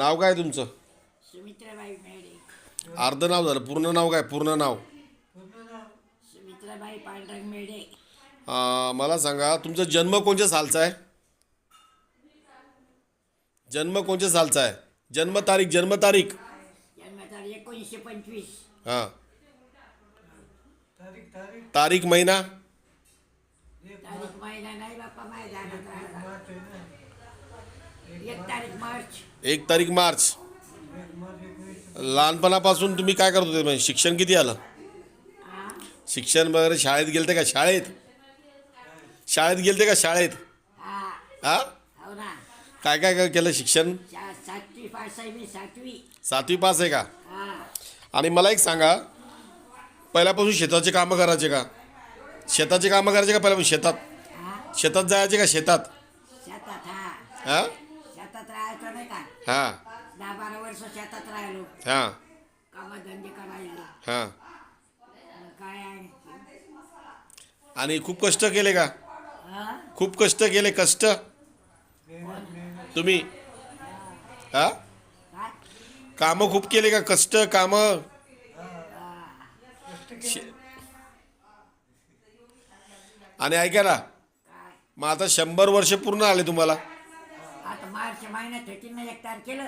नाव काय तुमचं? सुमित्राबाई मेढे. अर्ध नाव झालं, पूर्ण नाव काय? पूर्ण नाव? सुमित्राबाई पांडुरंग मेढे. मला सांगा, तुमचा जन्म कोणत्या सालचा आहे? जन्म कोणत्या सालचा आहे? जन्मतारीख, जन्मतारीख. जन्मतारीख 1925. हां. तारीख, महिना? तारीख महिना नाही बाप्पा, माझ्या ध्यानात राहिला. 1 तारीख मार्च. 1 तारीख मार्च. लहानपणापासून तुम्ही काय करत होते? म्हणजे शिक्षण किती आलं? शिक्षण वगैरे शाळेत गेलते का? शाळेत गेलते का? शाळेत? हा? हो ना. काय काय काय केलं शिक्षण? 7वी पास आहे मी. 7वी. 7वी पास आहे का? हा. आणि मला एक सांगा, पहिल्यापासून शेताचे कामं करायचे का? शेताचे कामं करायचे का पहिल्यापासून? शेतात जायचे का? शेतात? शेतात. हां शेतात राहायचं नाही का? हां 10-12 वर्ष शेतात राहिलो. हां कामधंदे करायला. हां. काय आहे? आणि खूप कष्ट केले का? हा? खूप कष्ट केले? कष्ट तुम्ही? हां. काय? कामं खूप केले का? कष्ट, कामं? आणि ऐका ना, काय? मग आता 100 वर्ष पूर्ण आले तुम्हाला. आता मार्च महिन्यात 1 तारखेला.